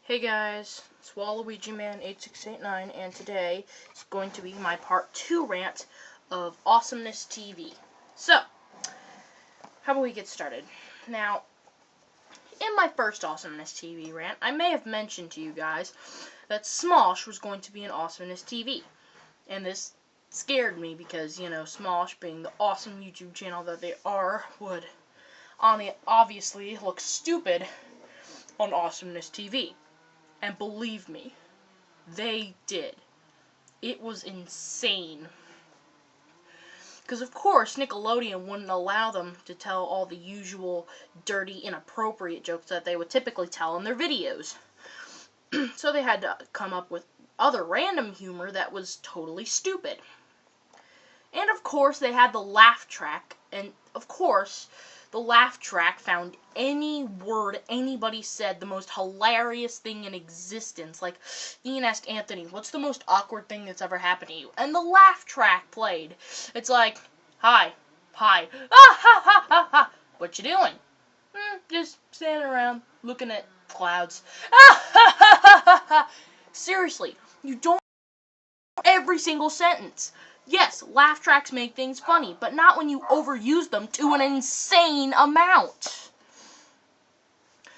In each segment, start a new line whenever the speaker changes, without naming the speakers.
Hey guys, it's WaluigiMan8689, and today is going to be my part 2 rant of Awesomeness TV. So, how about we get started? Now, in my first Awesomeness TV rant, I may have mentioned to you guys that Smosh was going to be an Awesomeness TV. And this scared me because, you know, Smosh, being the awesome YouTube channel that they are, would obviously look stupid on Awesomeness TV. And believe me, they did. It was insane. Because of course, Nickelodeon wouldn't allow them to tell all the usual dirty, inappropriate jokes that they would typically tell in their videos. So they had to come up with other random humor that was totally stupid. And of course, they had the laugh track, and of course, the laugh track found any word anybody said the most hilarious thing in existence. Like, Ian asked Anthony, what's the most awkward thing that's ever happened to you? And the laugh track played. It's like, hi, ah, ha, ha, ha, ha. What you doing? Just standing around, looking at clouds. Ah, ha, ha, ha, ha, ha. Seriously, you don't every single sentence. Yes, laugh tracks make things funny, but not when you overuse them to an insane amount.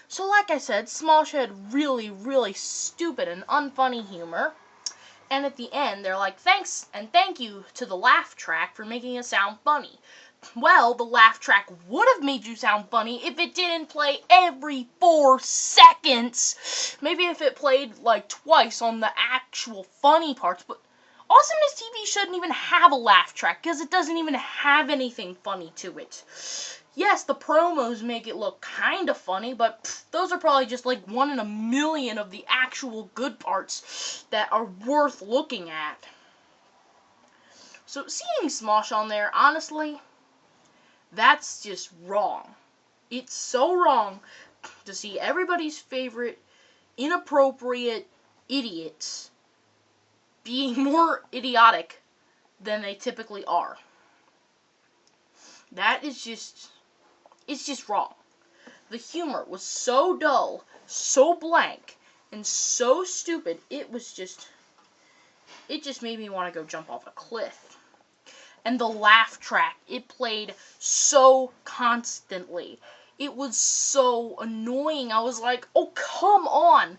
So like I said, Smosh had really, really stupid and unfunny humor. And at the end, they're like, thanks and thank you to the laugh track for making it sound funny. Well, the laugh track would have made you sound funny if it didn't play every 4 seconds. Maybe if it played like twice on the actual funny parts, but Awesomeness TV shouldn't even have a laugh track, because it doesn't even have anything funny to it. Yes, the promos make it look kind of funny, but those are probably just like 1 in a million of the actual good parts that are worth looking at. So seeing Smosh on there, honestly, that's just wrong. It's so wrong to see everybody's favorite inappropriate idiots being more idiotic than they typically are. That is just, it's just wrong. The humor was so dull, so blank, and so stupid, it just made me want to go jump off a cliff. And the laugh track, it played so constantly. It was so annoying. I was like, oh, come on.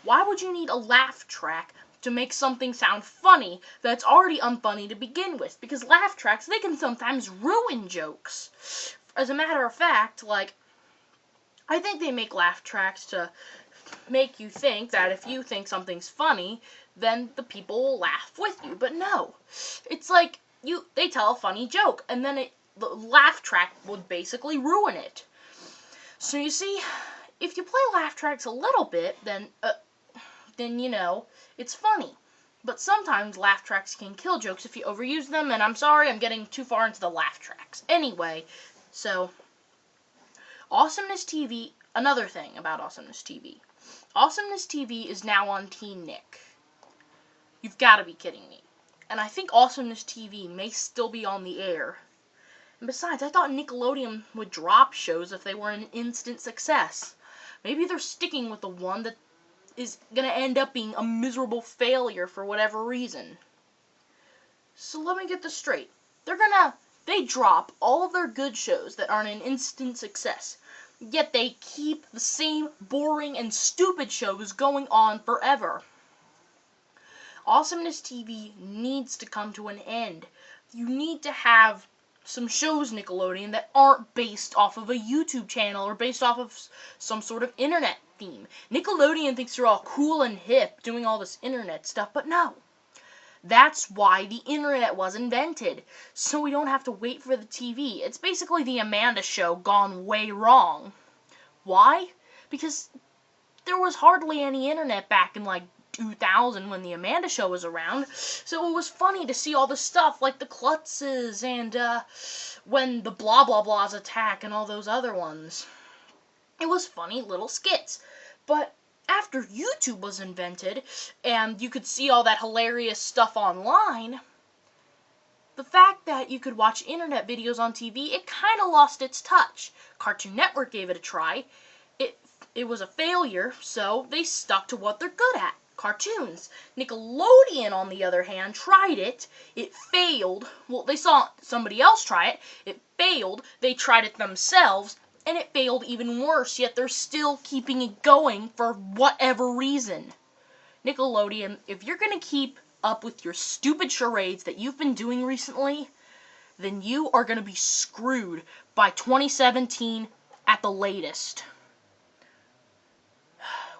Why would you need a laugh track to make something sound funny that's already unfunny to begin with? Because laugh tracks, they can sometimes ruin jokes. As a matter of fact, like, I think they make laugh tracks to make you think that if you think something's funny, then the people will laugh with you. But no, it's like they tell a funny joke, and then the laugh track would basically ruin it. So you see, if you play laugh tracks a little bit, then you know, it's funny. But sometimes laugh tracks can kill jokes if you overuse them, and I'm sorry, I'm getting too far into the laugh tracks. Anyway, so, Awesomeness TV, another thing about Awesomeness TV. Awesomeness TV is now on Teen Nick. You've got to be kidding me. And I think Awesomeness TV may still be on the air. And besides, I thought Nickelodeon would drop shows if they were an instant success. Maybe they're sticking with the one that is going to end up being a miserable failure for whatever reason. So let me get this straight. They drop all of their good shows that aren't an instant success, yet they keep the same boring and stupid shows going on forever. Awesomeness TV needs to come to an end. You need to have some shows, Nickelodeon, that aren't based off of a YouTube channel or based off of some sort of internet theme. Nickelodeon thinks they're all cool and hip doing all this internet stuff, but no. That's why the internet was invented, so we don't have to wait for the TV. It's basically the Amanda Show gone way wrong. Why? Because there was hardly any internet back in like 2000 when the Amanda Show was around, so it was funny to see all the stuff like the Klutzes and when the Blah Blah Blahs attack and all those other ones. It was funny little skits. But after YouTube was invented and you could see all that hilarious stuff online, the fact that you could watch internet videos on TV, it kind of lost its touch. Cartoon Network gave it a try. it was a failure, so they stuck to what they're good at, cartoons. Nickelodeon, on the other hand, tried it. It failed. Well, they saw somebody else try it. It failed. They tried it themselves, and it failed even worse, yet they're still keeping it going for whatever reason. Nickelodeon, if you're going to keep up with your stupid charades that you've been doing recently, then you are going to be screwed by 2017 at the latest.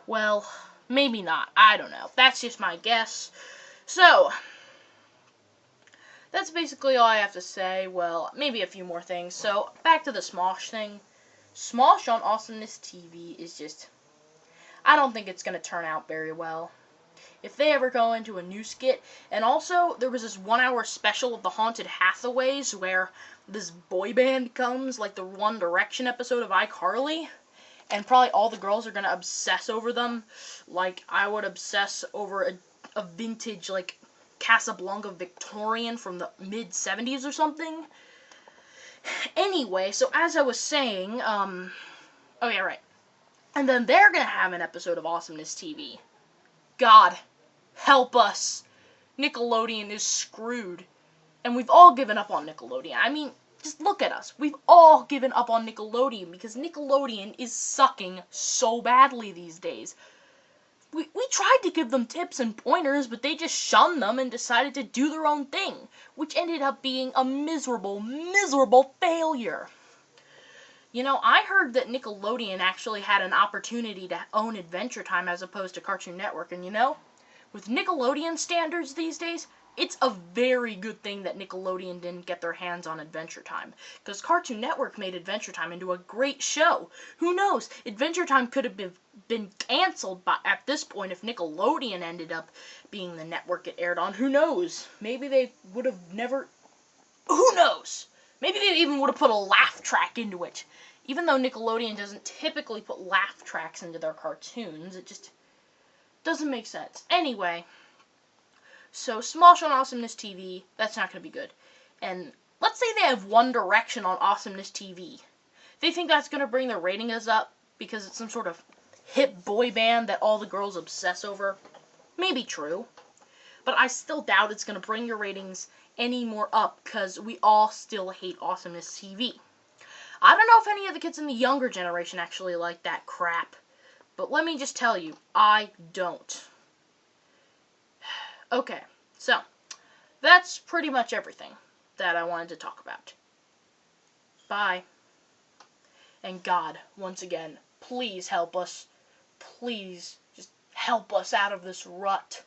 Well, maybe not. I don't know. That's just my guess. So, that's basically all I have to say. Well, maybe a few more things. So, back to the Smosh thing. Smosh on Awesomeness TV is just... I don't think it's going to turn out very well. If they ever go into a new skit, and also, there was this 1-hour special of the Haunted Hathaways where this boy band comes, like the One Direction episode of iCarly, and probably all the girls are going to obsess over them, like I would obsess over a vintage, like, Casablanca Victorian from the mid-70s or something. Anyway, so as I was saying, oh yeah, right. And then they're going to have an episode of Awesomeness TV. God help us. Nickelodeon is screwed. And we've all given up on Nickelodeon. I mean, just look at us. We've all given up on Nickelodeon because Nickelodeon is sucking so badly these days. We tried to give them tips and pointers, but they just shunned them and decided to do their own thing, which ended up being a miserable, miserable failure. You know, I heard that Nickelodeon actually had an opportunity to own Adventure Time as opposed to Cartoon Network, and you know, with Nickelodeon standards these days, it's a very good thing that Nickelodeon didn't get their hands on Adventure Time, because Cartoon Network made Adventure Time into a great show. Who knows, Adventure Time could have been canceled at this point if Nickelodeon ended up being the network it aired on. Who knows, maybe they would have never, who knows, maybe they even would have put a laugh track into it. Even though Nickelodeon doesn't typically put laugh tracks into their cartoons, it just doesn't make sense. Anyway, so Smosh on Awesomeness TV, that's not going to be good. And let's say they have One Direction on Awesomeness TV. They think that's going to bring their ratings up because it's some sort of hip boy band that all the girls obsess over. Maybe true. But I still doubt it's going to bring your ratings any more up because we all still hate Awesomeness TV. I don't know if any of the kids in the younger generation actually like that crap, but let me just tell you, I don't. Okay, so, that's pretty much everything that I wanted to talk about. Bye. And God, once again, please help us. Please, just help us out of this rut.